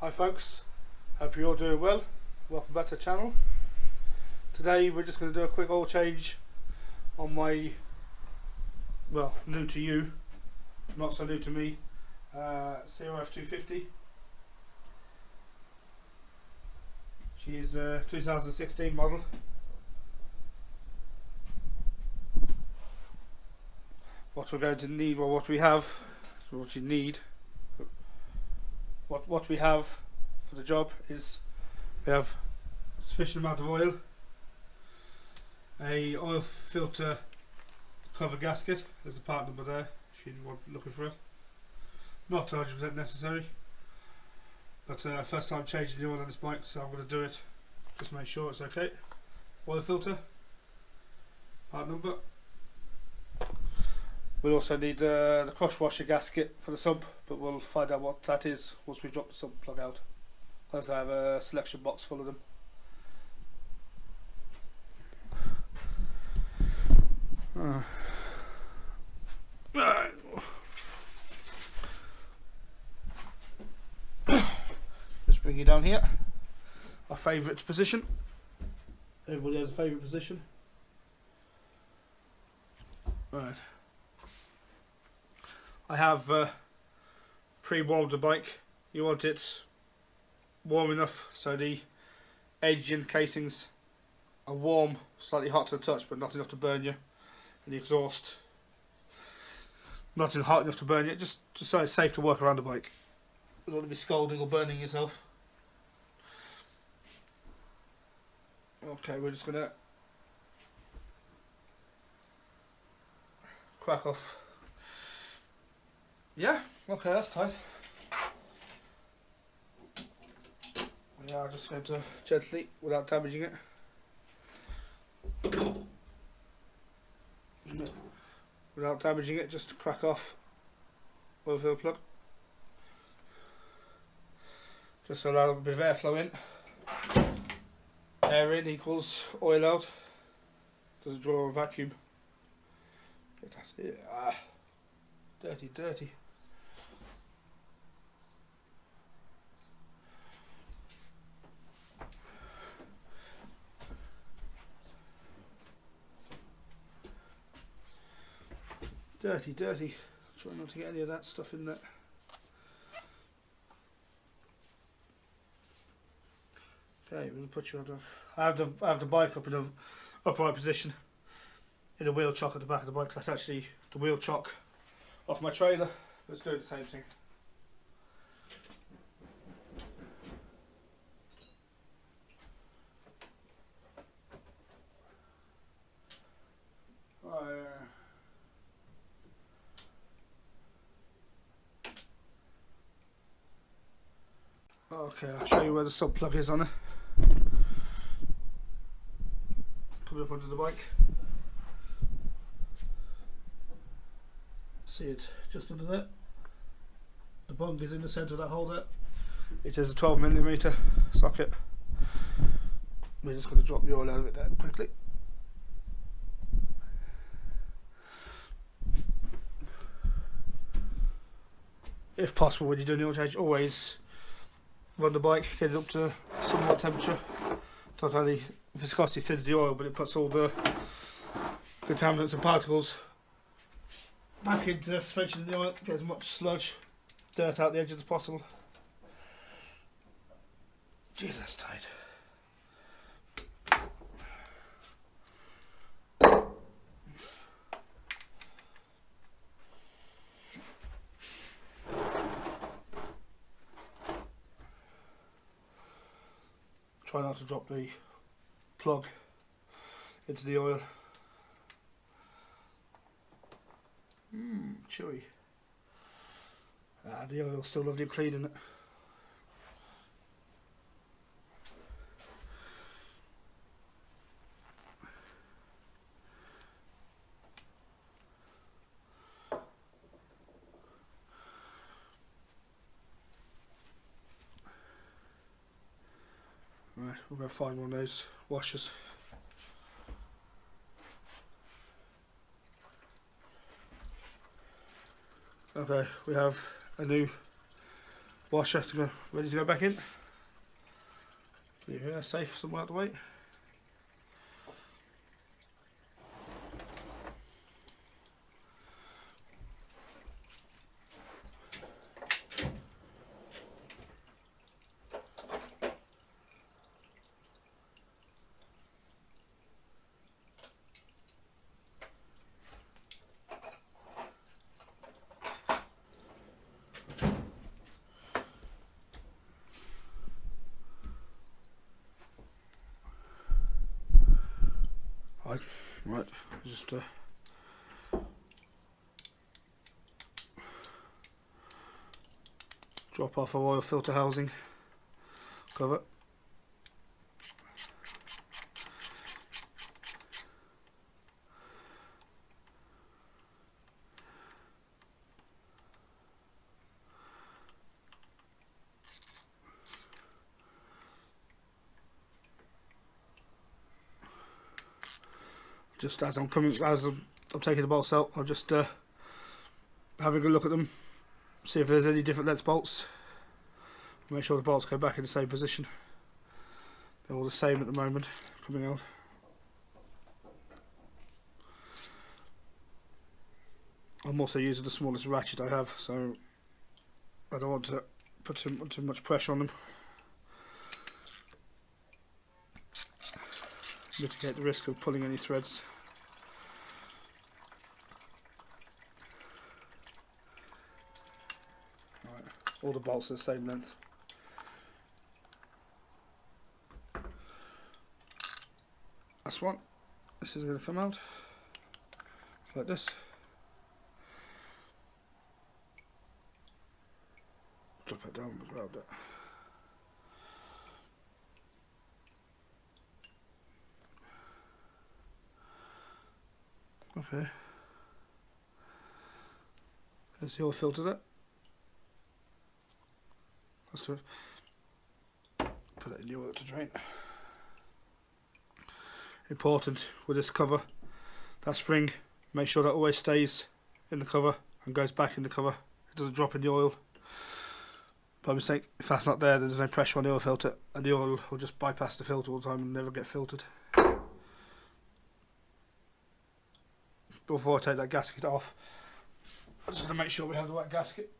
Hi folks, hope you're all doing well. Welcome back to the channel. Today we're just going to do a quick oil change on my, well, new to you, not so new to me, crf250. She is the 2016 model. What we're going to need, or what we have, what you need, what we have for the job is we have sufficient amount of oil, a oil filter cover gasket, there's the part number there if you want looking for it. Not 100% necessary, but first time changing the oil on this bike, so I'm going to do it, just make sure it's okay. Oil filter, part number. We'll also need the crush washer gasket for the sump, but we'll find out what that is once we drop the sump plug out, because I have a selection box full of them. Just bring you down here. Our favourite position. Everybody has a favourite position. Right. I have pre-warmed the bike. You want it warm enough so the engine casings are warm, slightly hot to the touch, but not enough to burn you. And the exhaust, not hot enough to burn you, just so it's safe to work around the bike. You don't want to be scalding or burning yourself. Okay, we're just gonna crack off. Yeah, okay, that's tight. We are just going to gently, without damaging it, just crack off oil fill plug. Just to allow a bit of airflow in. Air in equals oil out. Doesn't draw a vacuum. Ah, dirty, dirty. Dirty, dirty. Try not to get any of that stuff in there. Okay, we'll put you on. I have the bike up in an upright position, in a wheel chock at the back of the bike. That's actually the wheel chock off my trailer. It's doing the same thing. Okay, I'll show you where the sub plug is on it. Coming up under the bike. See it just under there. The bung is in the centre of that hole there. It is a 12mm socket. We're just going to drop the oil out of it there quickly. If possible, when you're doing the oil change, always run the bike, get it up to somewhat temperature. Not only viscosity thins the oil, but it puts all the contaminants and particles back into the suspension of the oil, get as much sludge, dirt out the edge as possible. Jeez, that's tight. Try not to drop the plug into the oil. Chewy. The oil's still lovely and clean, isn't it? Right, we'll go find one of those washers. Okay, we have a new washer to go, ready to go back in. Leave here safe somewhere out the way. Right, just drop off our oil filter housing cover. Just as I'm taking the bolts out, I'm just having a look at them, see if there's any different length bolts. Make sure the bolts go back in the same position. They're all the same at the moment coming out. I'm also using the smallest ratchet I have, so I don't want to put too much pressure on them. Mitigate the risk of pulling any threads. Right, all the bolts are the same length. That's one. This is going to come out like this. Drop it down and grab that. Okay. There's the oil filter there. Let's do it. Put it in the oil to drain. Important with this cover, that spring, make sure that always stays in the cover and goes back in the cover. It doesn't drop in the oil. By mistake, if that's not there, then there's no pressure on the oil filter and the oil will just bypass the filter all the time and never get filtered. Before I take that gasket off, I'm just going to make sure we have the right gasket.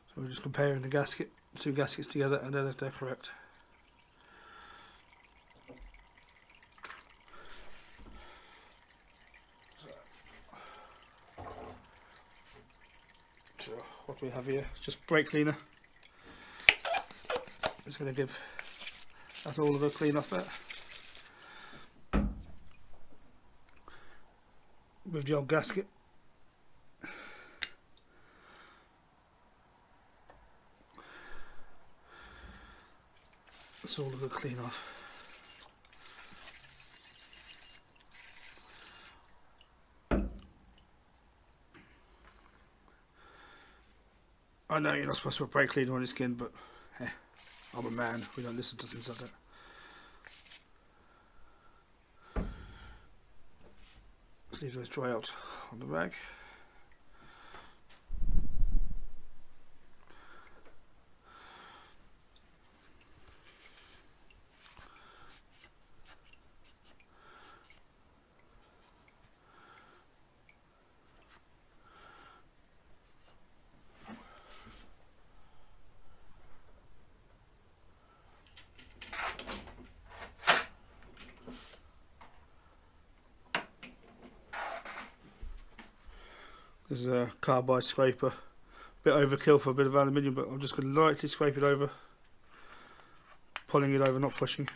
So we're just comparing the gasket, the two gaskets together, and then if they're correct. So what we have here is just brake cleaner. Just going to give that all of a clean off there. With the old gasket. That's all of a clean off. I know you're not supposed to put brake cleaner on your skin, but hey, I'm a man, we don't listen to things like that. Leave those dry out on the rag. There's a carbide scraper, bit overkill for a bit of aluminium, but I'm just going to lightly scrape it over, pulling it over, not pushing.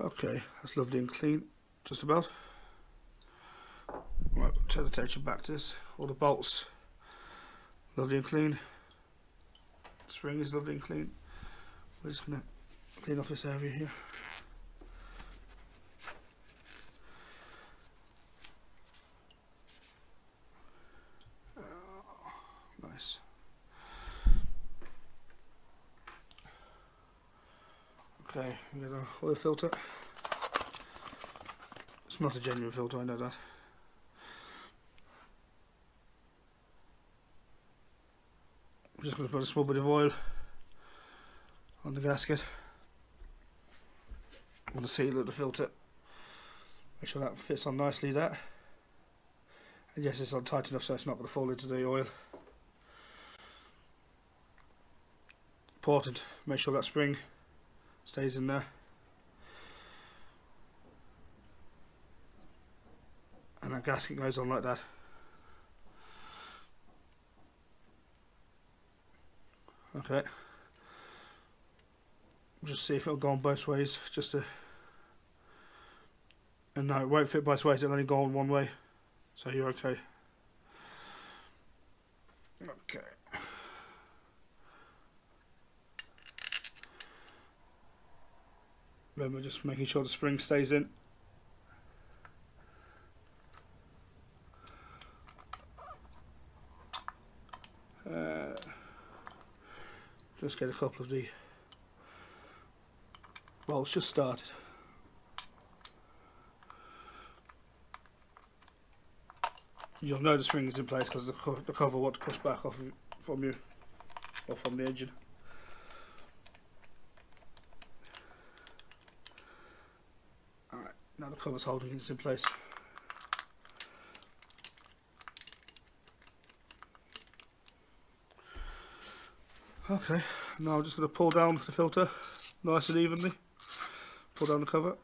Okay, that's lovely and clean, just about. Right, turn the temperature back to this. All the bolts, lovely and clean. The spring is lovely and clean. We're just going to clean off this area here. Nice. Okay, we got our oil filter. It's not a genuine filter, I know that. I'm just going to put a small bit of oil on the gasket, on the seal of the filter. Make sure that fits on nicely there. And yes, it's on tight enough so it's not going to fall into the oil. Important, make sure that spring stays in there. And that gasket goes on like that. Okay. Just see if it'll go on both ways, just to... And no, it won't fit both ways, it'll only go on one way. So you're okay. Okay. Remember, just making sure the spring stays in. Just get a couple of the bolts just started. You'll know the spring is in place because the cover won't push back off from you or from the engine. Alright, now the cover's holding it in place. Okay, now I'm just going to pull down the filter nice and evenly. Pull down the cover.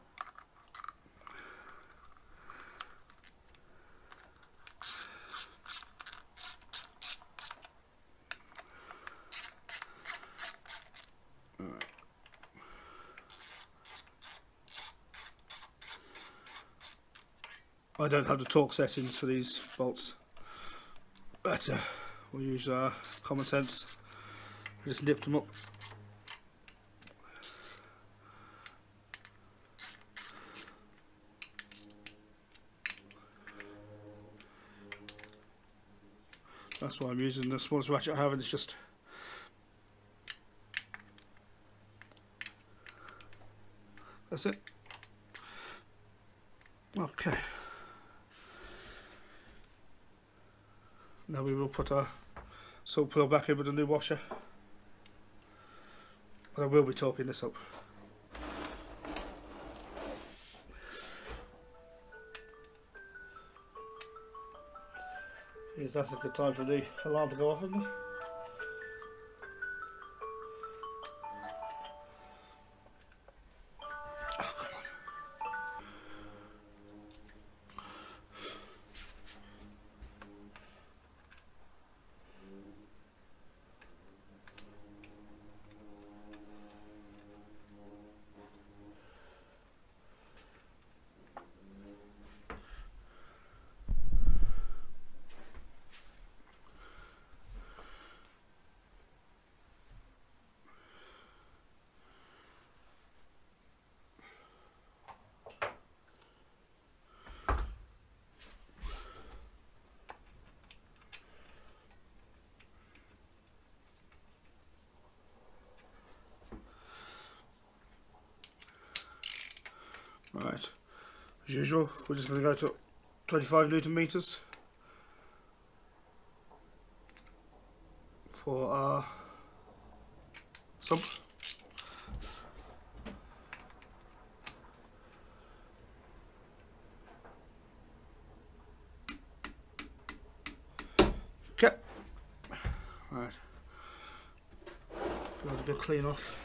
Alright. I don't have the torque settings for these bolts, but we'll use common sense. I just nipped them up. That's why I'm using the smallest ratchet I have, and it's just that's it. Okay. Now we will put our salt pillow back in with a new washer. But I will be torquing this up. Yes, that's a good time for the alarm to go off, isn't it? Oh, come on. Right, as usual, we're just going to go to 25 Newton meters for our sump. Okay, right, give it a good clean off.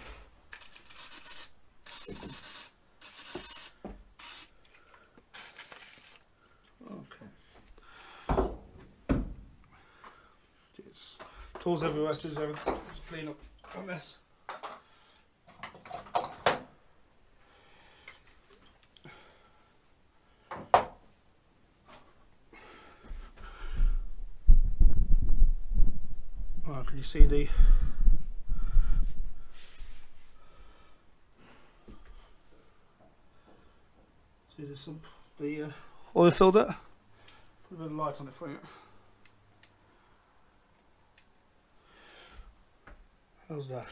Tools everywhere, just clean up a mess. Can you see the sump, the oil filter? Put a bit of light on it for you. How's that?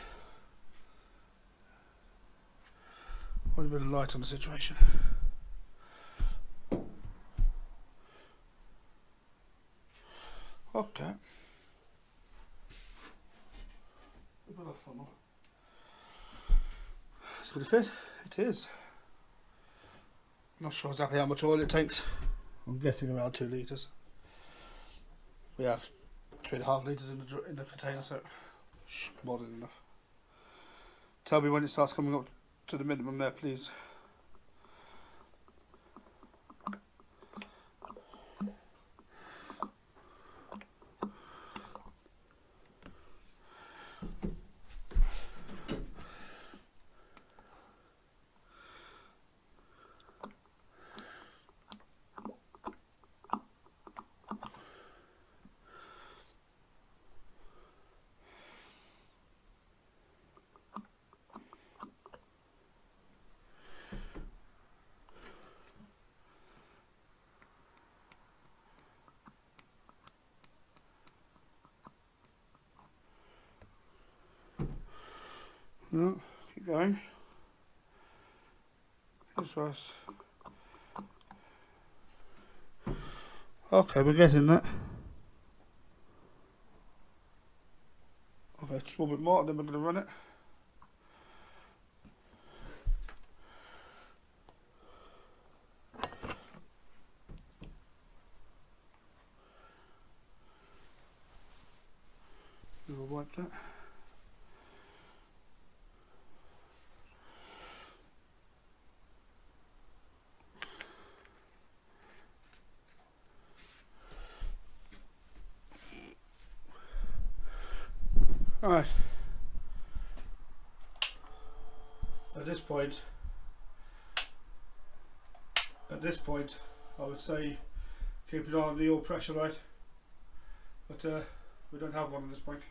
Put a bit of light on the situation. Okay. A bit of funnel. Is it going to fit? It is. Not sure exactly how much oil it takes. I'm guessing around 2 litres. We have 3.5 litres in the container, so more than enough. Tell me when it starts coming up to the minimum there, please. No, keep going. This was. Okay, we're getting that. Okay, just a little bit more, then we're going to run it. We'll wipe that. Alright, at this point, I would say keep it on the oil pressure right, but we don't have one at this point,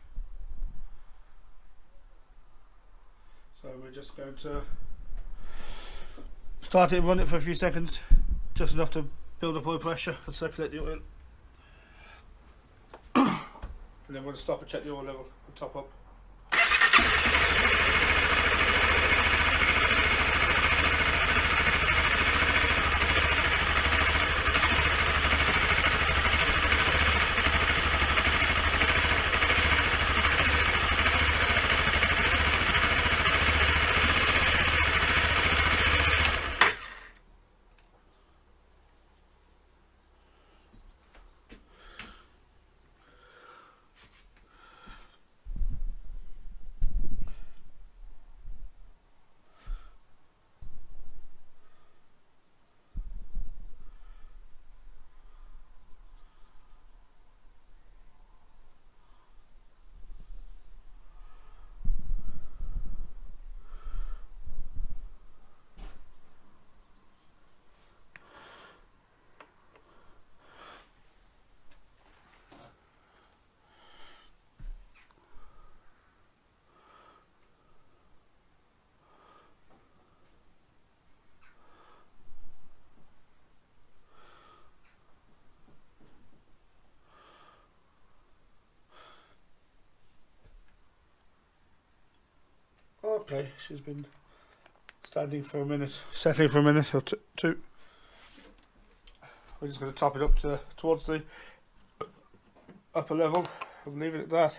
so we're just going to start it and run it for a few seconds, just enough to build up oil pressure and circulate the oil. And then we're going to stop and check the oil level and top up. Okay, she's been standing for a minute, settling for a minute or two. We're just going to top it up towards the upper level and leave it at that.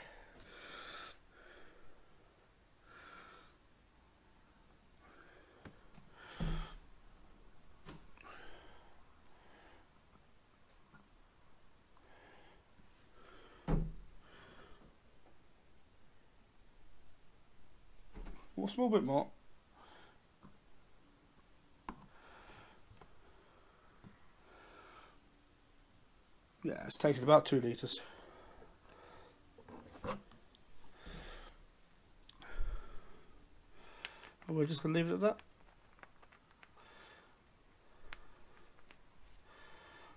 A small bit more. Yeah, it's taken about 2 litres. And we're just going to leave it at that.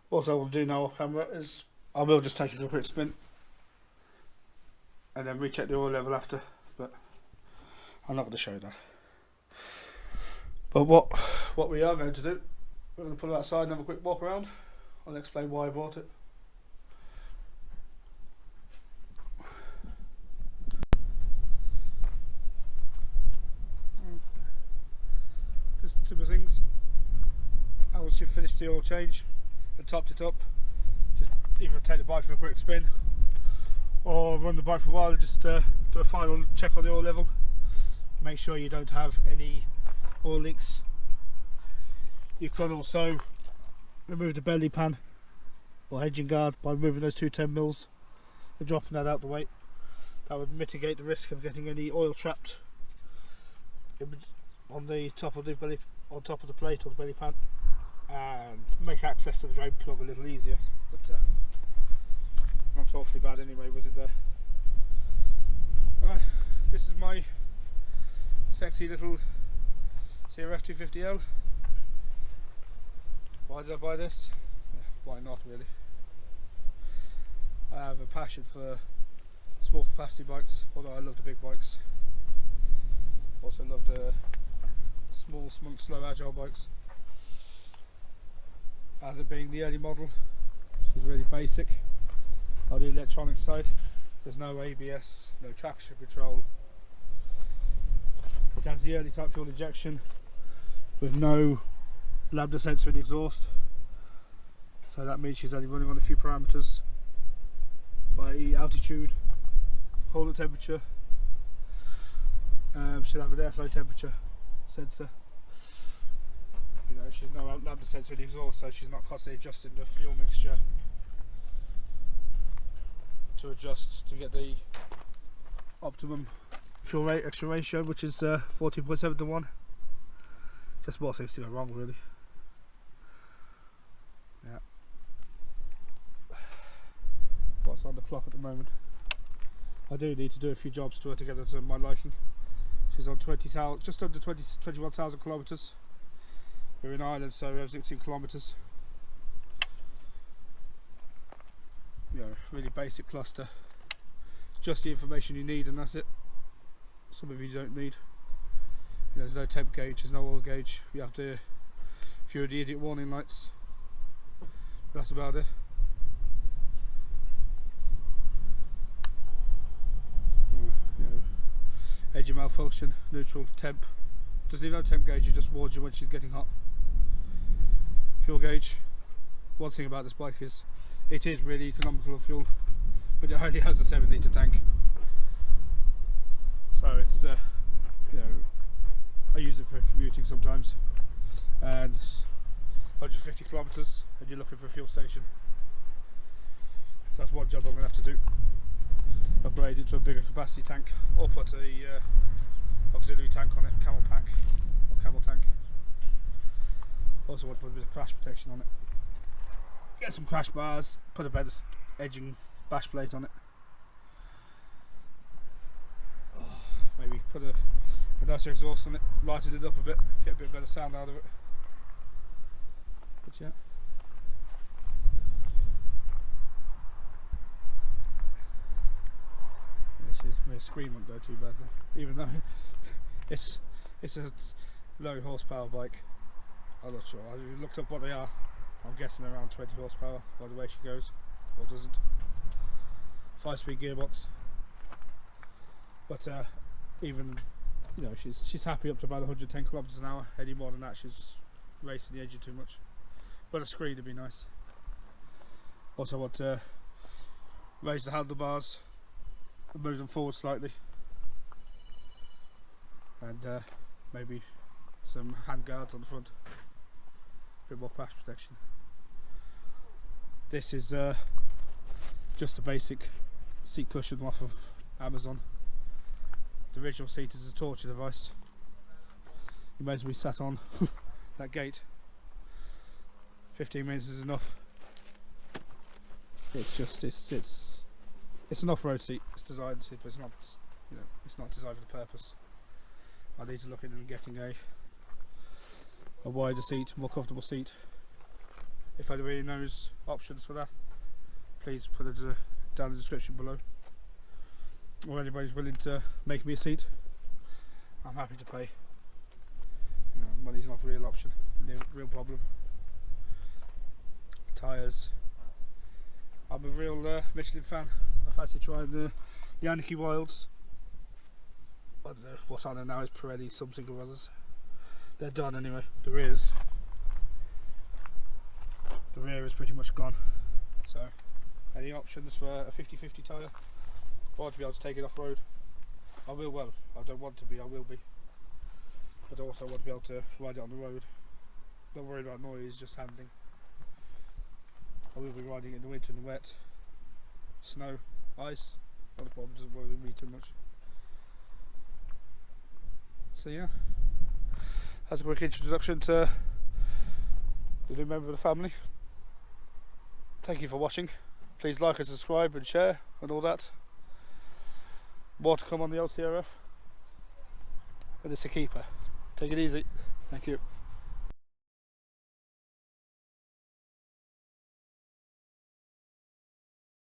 What I will do now off camera is I will just take it for a quick spin. and then recheck the oil level after, but I'm not going to show you that. But what we are going to do, we're going to pull it outside and have a quick walk around. I'll explain why I bought it. Just simple things. Once you've finished the oil change and topped it up, just either take the bike for a quick spin or run the bike for a while and just do a final check on the oil level. Make sure you don't have any oil leaks. You can also remove the belly pan or edging guard by removing those two 10mm and dropping that out the way. That would mitigate the risk of getting any oil trapped on the top of the belly, on top of the plate or the belly pan, and make access to the drain plug a little easier. But not awfully bad anyway, was it there? Right, this is my sexy little crf250l. Why did I buy this? Why not, really? I have a passion for small capacity bikes, although I love the big bikes. Also love the small, slow, agile bikes. As it being the early model, she's really basic. On the electronic side, there's no ABS, no traction control. It has the early type fuel injection with no lambda sensor in the exhaust, so that means she's only running on a few parameters, i.e. altitude, coolant temperature. She'll have an airflow temperature sensor. You know, she's no lambda sensor in the exhaust, so she's not constantly adjusting the fuel mixture to adjust to get the optimum fuel rate extra ratio, which is 14.7 to 1. Just more things to go wrong, really. Yeah. What's on the clock at the moment? I do need to do a few jobs to her to get her to my liking. She's on 20,000, just under 21,000 kilometres. We're in Ireland, so everything's in kilometres. You know, really basic cluster. Just the information you need, and that's it. Some of you don't need. You know, there's no temp gauge, there's no oil gauge. You have to few of the idiot warning lights. That's about it. You know, engine malfunction, neutral, temp. Doesn't even have temp gauge, it just warns you when she's getting hot. Fuel gauge. One thing about this bike is it is really economical of fuel, but it only has a 7 litre tank. So it's you know, I use it for commuting sometimes, and 150 kilometres and you're looking for a fuel station. So that's one job I'm going to have to do. Upgrade it to a bigger capacity tank, or put a auxiliary tank on it, camel pack or camel tank. Also want to put a bit of crash protection on it. Get some crash bars, put a better edging bash plate on it. Maybe put a nicer exhaust on it, lighten it up a bit, get a bit better sound out of it. But yeah. My screen won't go too badly, even though it's a low horsepower bike. I'm not sure. I looked up what they are. I'm guessing around 20 horsepower by the way she goes, or doesn't. 5-speed gearbox. But even, you know, she's happy up to about 110 kilometers an hour. Any more than that, she's racing the engine too much. But a screen would be nice. Also want to raise the handlebars, move them forward slightly, and maybe some hand guards on the front, a bit more crash protection. This is just a basic seat cushion off of Amazon. The original seat is a torture device. You may as well be sat on that gate. 15 minutes is enough. It's just it's an off-road seat. It's designed to, but it's not, you know, it's not designed for the purpose. I need to look into getting a wider seat, more comfortable seat. If anybody knows options for that, please put it down in the description below. or anybody's willing to make me a seat, I'm happy to pay. Money's not a real option, real problem. Tyres. I'm a real Michelin fan. I fancy trying the Yankee Wilds. I don't know what's on there now is Pirelli something or others. They're done anyway. The rear is pretty much gone. So, any options for a 50/50 tyre? I want to be able to take it off road. I will. Well, I don't want to be. I will be. But also want to be able to ride it on the road. Not worried about noise, just handling. I will be riding it in the winter in the wet, snow, ice. Not a problem. Doesn't worry me too much. So yeah, that's a quick introduction to the new member of the family. Thank you for watching. Please like and subscribe and share and all that. More to come on the old CRF. And it's a keeper. Take it easy. Thank you.